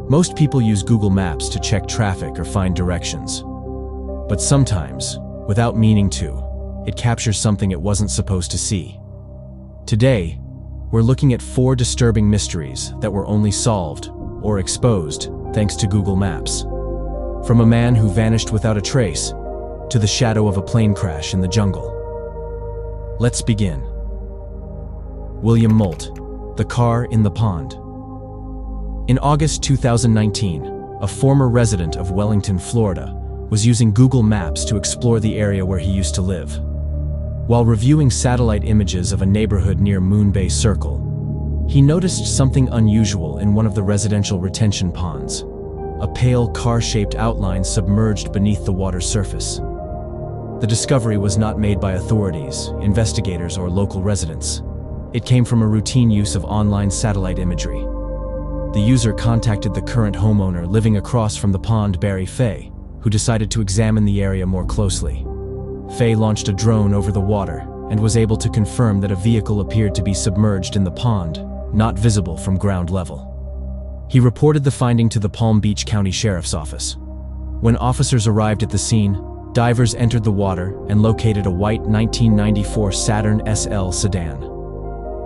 Most people use Google Maps to check traffic or find directions. But sometimes, without meaning to, it captures something it wasn't supposed to see. Today, we're looking at 4 disturbing mysteries that were only solved or exposed thanks to Google Maps. From a man who vanished without a trace to the shadow of a plane crash in the jungle. Let's begin. William Moldt, the car in the pond. In August 2019, a former resident of Wellington, Florida, was using Google Maps to explore the area where he used to live. While reviewing satellite images of a neighborhood near Moon Bay Circle, he noticed something unusual in one of the residential retention ponds, a pale car-shaped outline submerged beneath the water's surface. The discovery was not made by authorities, investigators, or local residents. It came from a routine use of online satellite imagery. The user contacted the current homeowner living across from the pond, Barry Fay, who decided to examine the area more closely. Fay launched a drone over the water and was able to confirm that a vehicle appeared to be submerged in the pond, not visible from ground level. He reported the finding to the Palm Beach County Sheriff's Office. When officers arrived at the scene, divers entered the water and located a white 1994 Saturn SL sedan.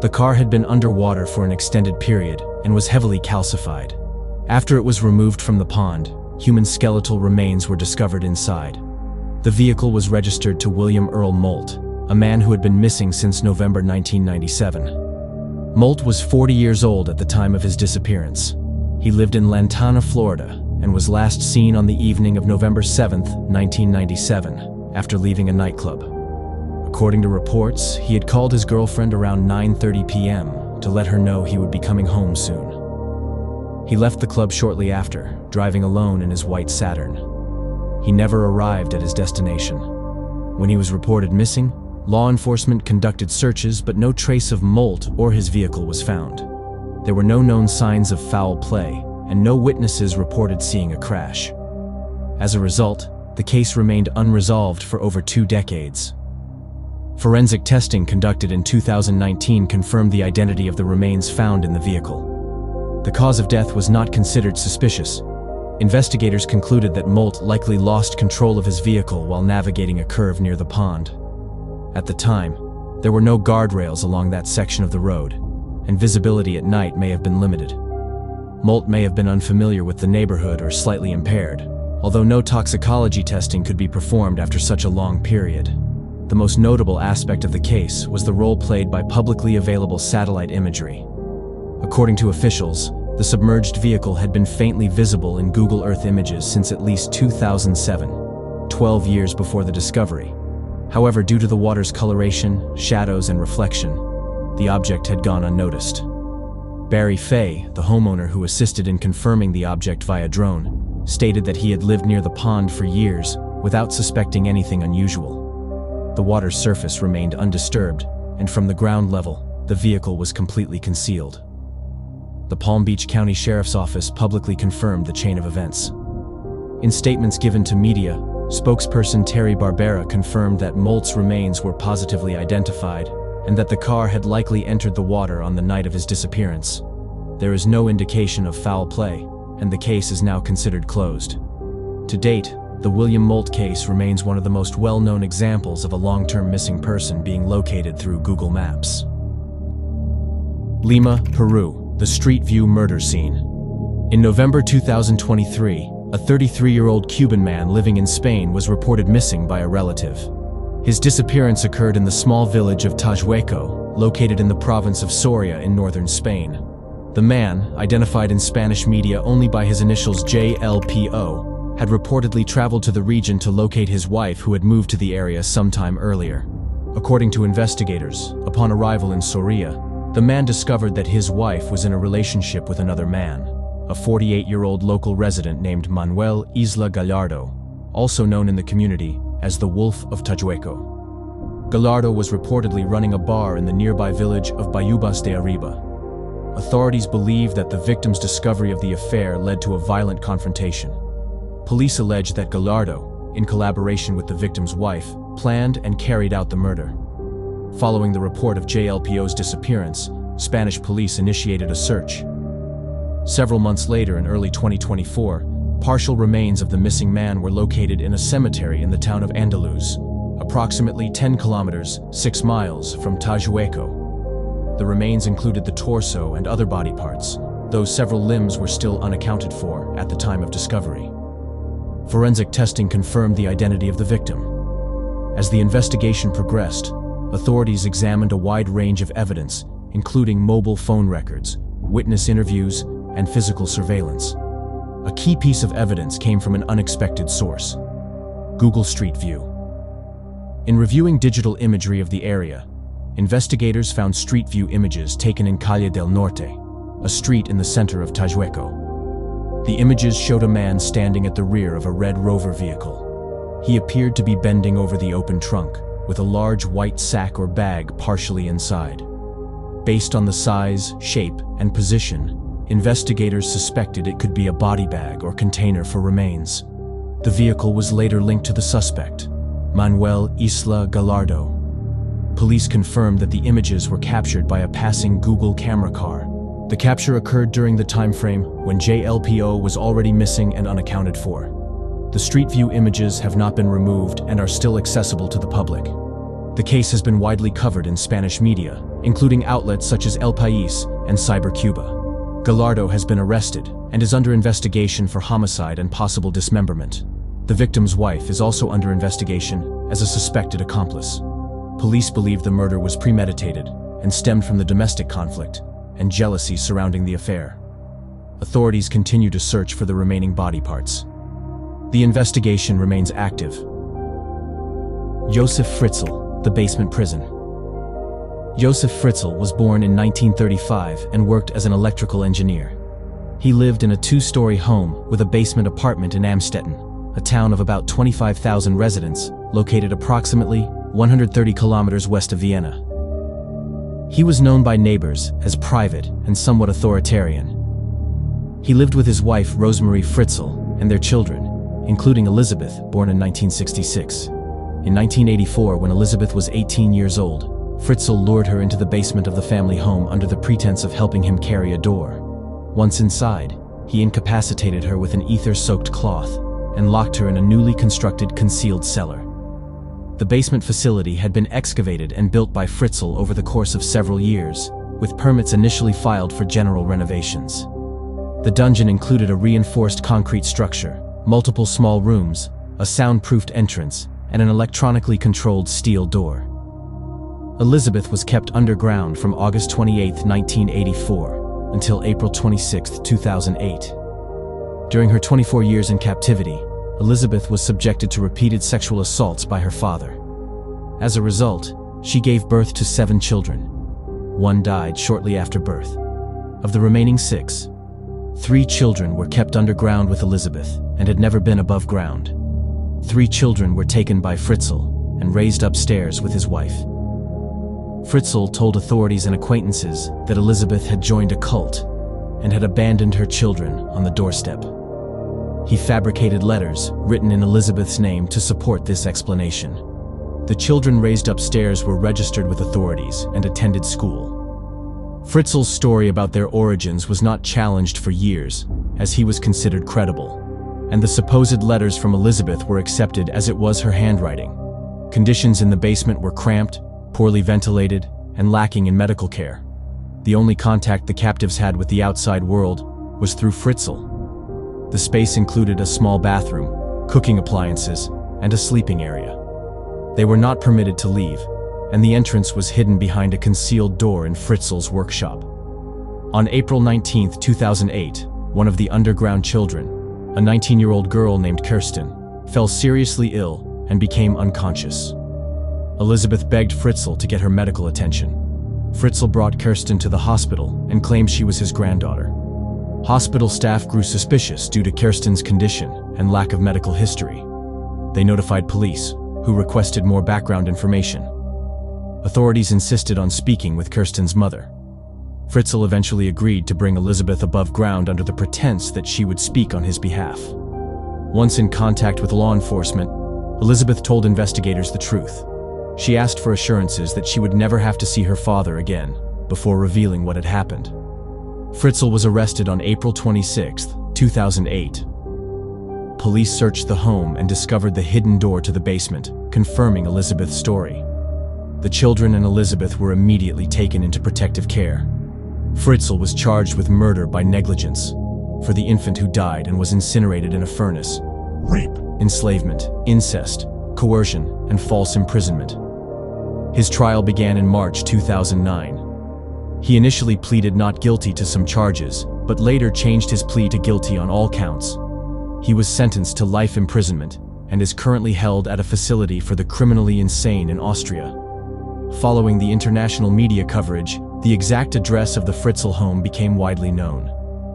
The car had been underwater for an extended period and was heavily calcified. After it was removed from the pond, human skeletal remains were discovered inside. The vehicle was registered to William Earl Moldt, a man who had been missing since November 1997. Moldt was 40 years old at the time of his disappearance. He lived in Lantana, Florida, and was last seen on the evening of November 7, 1997, after leaving a nightclub. According to reports, he had called his girlfriend around 9:30 p.m. to let her know he would be coming home soon. He left the club shortly after, driving alone in his white Saturn. He never arrived at his destination. When he was reported missing, law enforcement conducted searches, but no trace of Moldt or his vehicle was found. There were no known signs of foul play, and no witnesses reported seeing a crash. As a result, the case remained unresolved for over 2 decades. Forensic testing conducted in 2019 confirmed the identity of the remains found in the vehicle. The cause of death was not considered suspicious. Investigators concluded that Moldt likely lost control of his vehicle while navigating a curve near the pond. At the time, there were no guardrails along that section of the road, and visibility at night may have been limited. Moldt may have been unfamiliar with the neighborhood or slightly impaired, although no toxicology testing could be performed after such a long period. The most notable aspect of the case was the role played by publicly available satellite imagery. According to officials, the submerged vehicle had been faintly visible in Google Earth images since at least 2007, 12 years before the discovery. However, due to the water's coloration, shadows, and reflection, the object had gone unnoticed. Barry Fay, the homeowner who assisted in confirming the object via drone, stated that he had lived near the pond for years without suspecting anything unusual. The water's surface remained undisturbed, and from the ground level, the vehicle was completely concealed. The Palm Beach County Sheriff's Office publicly confirmed the chain of events. In statements given to media, spokesperson Terry Barbera confirmed that Moldt's remains were positively identified and that the car had likely entered the water on the night of his disappearance. There is no indication of foul play, and the case is now considered closed. To date, the William Moldt case remains one of the most well-known examples of a long-term missing person being located through Google Maps. Lima, Peru, the Street View murder scene. In November 2023, a 33-year-old Cuban man living in Spain was reported missing by a relative. His disappearance occurred in the small village of Tajueco, located in the province of Soria in northern Spain. The man, identified in Spanish media only by his initials JLPO, had reportedly traveled to the region to locate his wife who had moved to the area sometime earlier. According to investigators, upon arrival in Soria, the man discovered that his wife was in a relationship with another man, a 48-year-old local resident named Manuel Isla Gallardo, also known in the community as the Wolf of Tajueco. Gallardo was reportedly running a bar in the nearby village of Bayubas de Arriba. Authorities believe that the victim's discovery of the affair led to a violent confrontation. Police allege that Gallardo, in collaboration with the victim's wife, planned and carried out the murder. Following the report of JLPO's disappearance, Spanish police initiated a search. Several months later, in early 2024, partial remains of the missing man were located in a cemetery in the town of Andaluz, approximately 10 kilometers, 6 miles from Tajueco. The remains included the torso and other body parts, though several limbs were still unaccounted for at the time of discovery. Forensic testing confirmed the identity of the victim. As the investigation progressed, authorities examined a wide range of evidence, including mobile phone records, witness interviews, and physical surveillance. A key piece of evidence came from an unexpected source: Google Street View. In reviewing digital imagery of the area, investigators found Street View images taken in Calle del Norte, a street in the center of Tajueco. The images showed a man standing at the rear of a red Rover vehicle. He appeared to be bending over the open trunk, with a large white sack or bag partially inside. Based on the size, shape, and position, investigators suspected it could be a body bag or container for remains. The vehicle was later linked to the suspect, Manuel Isla Gallardo. Police confirmed that the images were captured by a passing Google camera car. The capture occurred during the time frame when JLPO was already missing and unaccounted for. The Street View images have not been removed and are still accessible to the public. The case has been widely covered in Spanish media, including outlets such as El País and CyberCuba. Gallardo has been arrested and is under investigation for homicide and possible dismemberment. The victim's wife is also under investigation as a suspected accomplice. Police believe the murder was premeditated and stemmed from the domestic conflict and jealousy surrounding the affair. Authorities continue to search for the remaining body parts. The investigation remains active. Josef Fritzl, the basement prison. Josef Fritzl was born in 1935 and worked as an electrical engineer. He lived in a 2-story home with a basement apartment in Amstetten, a town of about 25,000 residents, located approximately 130 kilometers west of Vienna. He was known by neighbors as private and somewhat authoritarian. He lived with his wife Rosemarie Fritzl and their children, including Elizabeth, born in 1966. In 1984, when Elizabeth was 18 years old, Fritzl lured her into the basement of the family home under the pretense of helping him carry a door. Once inside, he incapacitated her with an ether-soaked cloth and locked her in a newly constructed concealed cellar. The basement facility had been excavated and built by Fritzl over the course of several years, with permits initially filed for general renovations. The dungeon included a reinforced concrete structure, multiple small rooms, a soundproofed entrance, and an electronically controlled steel door. Elizabeth was kept underground from August 28, 1984, until April 26, 2008. During her 24 years in captivity, Elizabeth was subjected to repeated sexual assaults by her father. As a result, she gave birth to 7 children. 1 died shortly after birth. Of the remaining 6, 3 children were kept underground with Elizabeth and had never been above ground. 3 children were taken by Fritzl and raised upstairs with his wife. Fritzl told authorities and acquaintances that Elizabeth had joined a cult and had abandoned her children on the doorstep. He fabricated letters written in Elizabeth's name to support this explanation. The children raised upstairs were registered with authorities and attended school. Fritzl's story about their origins was not challenged for years, as he was considered credible, and the supposed letters from Elizabeth were accepted as it was her handwriting. Conditions in the basement were cramped, poorly ventilated, and lacking in medical care. The only contact the captives had with the outside world was through Fritzl. The space included a small bathroom, cooking appliances, and a sleeping area. They were not permitted to leave, and the entrance was hidden behind a concealed door in Fritzl's workshop. On April 19, 2008, one of the underground children, a 19-year-old girl named Kirsten, fell seriously ill and became unconscious. Elizabeth begged Fritzl to get her medical attention. Fritzl brought Kirsten to the hospital and claimed she was his granddaughter. Hospital staff grew suspicious due to Kirsten's condition and lack of medical history. They notified police, who requested more background information. Authorities insisted on speaking with Kirsten's mother. Fritzl eventually agreed to bring Elizabeth above ground under the pretense that she would speak on his behalf. Once in contact with law enforcement, Elizabeth told investigators the truth. She asked for assurances that she would never have to see her father again before revealing what had happened. Fritzl was arrested on April 26, 2008. Police searched the home and discovered the hidden door to the basement, confirming Elizabeth's story. The children and Elizabeth were immediately taken into protective care. Fritzl was charged with murder by negligence for the infant who died and was incinerated in a furnace, rape, enslavement, incest, coercion, and false imprisonment. His trial began in March 2009. He initially pleaded not guilty to some charges, but later changed his plea to guilty on all counts. He was sentenced to life imprisonment and is currently held at a facility for the criminally insane in Austria. Following the international media coverage, the exact address of the Fritzl home became widely known.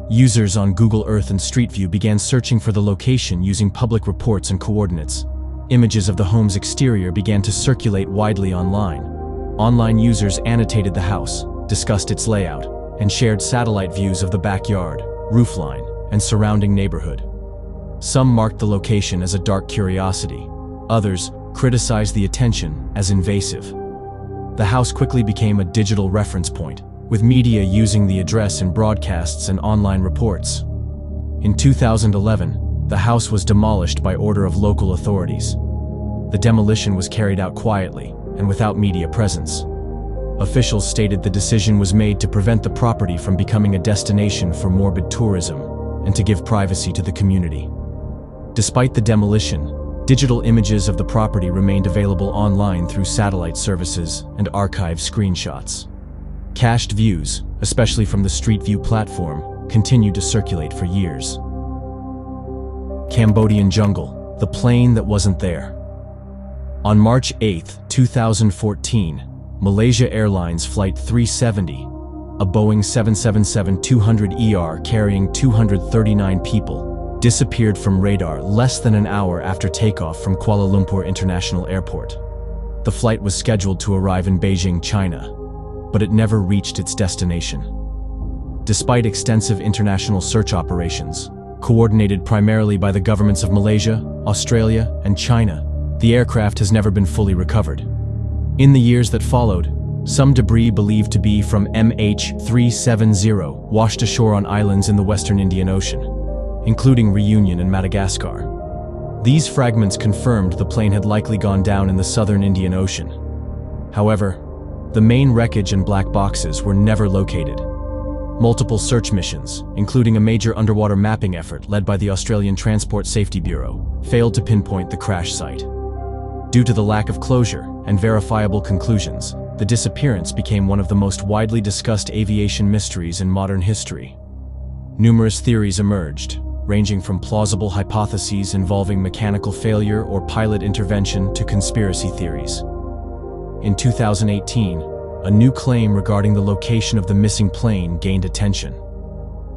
Users on Google Earth and Street View began searching for the location using public reports and coordinates. Images of the home's exterior began to circulate widely online. Online users annotated the house, discussed its layout, and shared satellite views of the backyard, roofline, and surrounding neighborhood. Some marked the location as a dark curiosity. Others criticized the attention as invasive. The house quickly became a digital reference point, with media using the address in broadcasts and online reports. In 2011, the house was demolished by order of local authorities. The demolition was carried out quietly and without media presence. Officials stated the decision was made to prevent the property from becoming a destination for morbid tourism and to give privacy to the community. Despite the demolition, digital images of the property remained available online through satellite services and archive screenshots. Cached views, especially from the Street View platform, continued to circulate for years. Cambodian Jungle, the plane that wasn't there. On March 8, 2014, Malaysia Airlines Flight 370, a Boeing 777-200ER carrying 239 people, disappeared from radar less than an hour after takeoff from Kuala Lumpur International Airport. The flight was scheduled to arrive in Beijing, China, but it never reached its destination. Despite extensive international search operations, coordinated primarily by the governments of Malaysia, Australia, and China, the aircraft has never been fully recovered. In the years that followed, some debris believed to be from MH370 washed ashore on islands in the western Indian Ocean, including Reunion and Madagascar. These fragments confirmed the plane had likely gone down in the southern Indian Ocean. However, the main wreckage and black boxes were never located. Multiple search missions, including a major underwater mapping effort led by the Australian Transport Safety Bureau, failed to pinpoint the crash site. Due to the lack of closure and verifiable conclusions, the disappearance became one of the most widely discussed aviation mysteries in modern history. Numerous theories emerged, ranging from plausible hypotheses involving mechanical failure or pilot intervention to conspiracy theories. In 2018, a new claim regarding the location of the missing plane gained attention.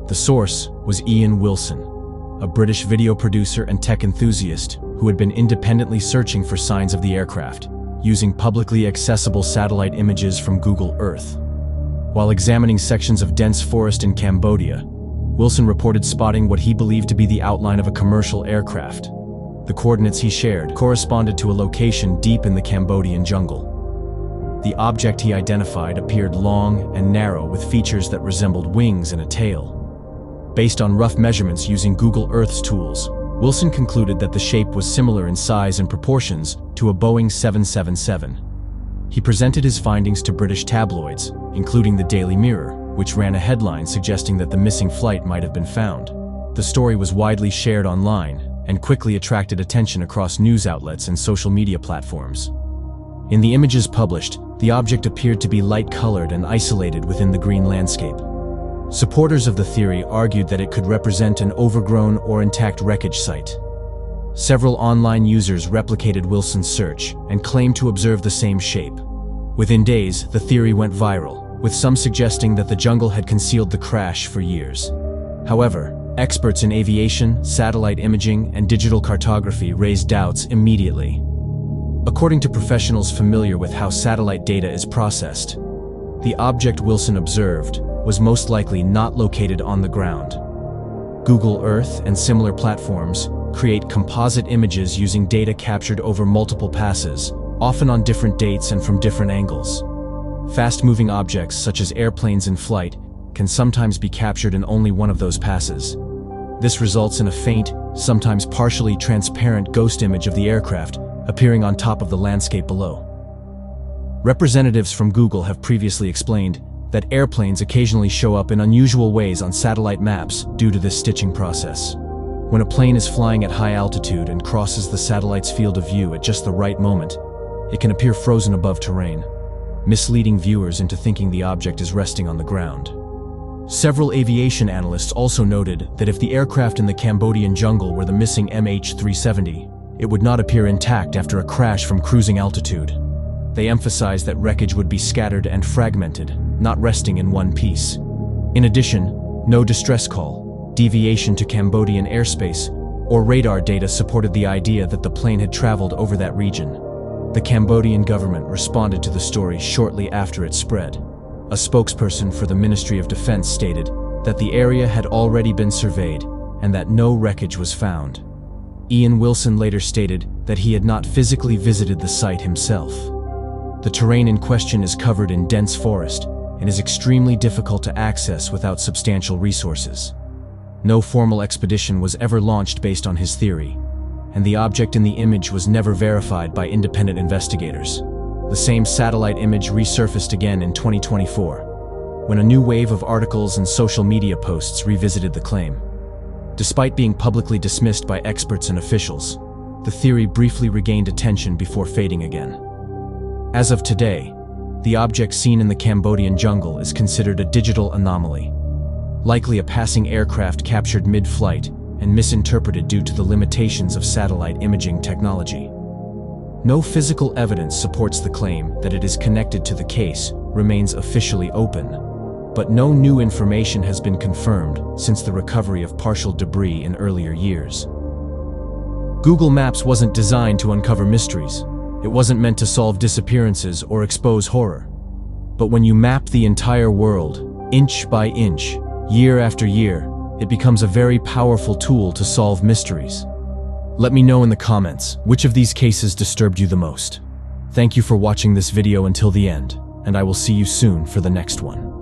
The source was Ian Wilson, a British video producer and tech enthusiast who had been independently searching for signs of the aircraft, using publicly accessible satellite images from Google Earth. While examining sections of dense forest in Cambodia, Wilson reported spotting what he believed to be the outline of a commercial aircraft. The coordinates he shared corresponded to a location deep in the Cambodian jungle. The object he identified appeared long and narrow with features that resembled wings and a tail. Based on rough measurements using Google Earth's tools, Wilson concluded that the shape was similar in size and proportions to a Boeing 777. He presented his findings to British tabloids, including the Daily Mirror, which ran a headline suggesting that the missing flight might have been found. The story was widely shared online and quickly attracted attention across news outlets and social media platforms. In the images published, the object appeared to be light-colored and isolated within the green landscape. Supporters of the theory argued that it could represent an overgrown or intact wreckage site. Several online users replicated Wilson's search and claimed to observe the same shape. Within days, the theory went viral, with some suggesting that the jungle had concealed the crash for years. However, experts in aviation, satellite imaging, and digital cartography raised doubts immediately. According to professionals familiar with how satellite data is processed, the object Wilson observed was most likely not located on the ground. Google Earth and similar platforms create composite images using data captured over multiple passes, often on different dates and from different angles. Fast-moving objects such as airplanes in flight can sometimes be captured in only one of those passes. This results in a faint, sometimes partially transparent ghost image of the aircraft appearing on top of the landscape below. Representatives from Google have previously explained that airplanes occasionally show up in unusual ways on satellite maps due to this stitching process. When a plane is flying at high altitude and crosses the satellite's field of view at just the right moment, it can appear frozen above terrain, misleading viewers into thinking the object is resting on the ground. Several aviation analysts also noted that if the aircraft in the Cambodian jungle were the missing MH370, it would not appear intact after a crash from cruising altitude. They emphasized that wreckage would be scattered and fragmented, not resting in one piece. In addition, no distress call, deviation to Cambodian airspace, or radar data supported the idea that the plane had traveled over that region. The Cambodian government responded to the story shortly after it spread. A spokesperson for the Ministry of Defense stated that the area had already been surveyed and that no wreckage was found. Ian Wilson later stated that he had not physically visited the site himself. The terrain in question is covered in dense forest and is extremely difficult to access without substantial resources. No formal expedition was ever launched based on his theory, and the object in the image was never verified by independent investigators. The same satellite image resurfaced again in 2024, when a new wave of articles and social media posts revisited the claim. Despite being publicly dismissed by experts and officials, the theory briefly regained attention before fading again. As of today, the object seen in the Cambodian jungle is considered a digital anomaly, likely a passing aircraft captured mid-flight and misinterpreted due to the limitations of satellite imaging technology. No physical evidence supports the claim that it is connected to the case remains officially open, but no new information has been confirmed since the recovery of partial debris in earlier years. Google Maps wasn't designed to uncover mysteries. It wasn't meant to solve disappearances or expose horror. But when you map the entire world, inch by inch, year after year, it becomes a very powerful tool to solve mysteries. Let me know in the comments which of these cases disturbed you the most. Thank you for watching this video until the end, and I will see you soon for the next one.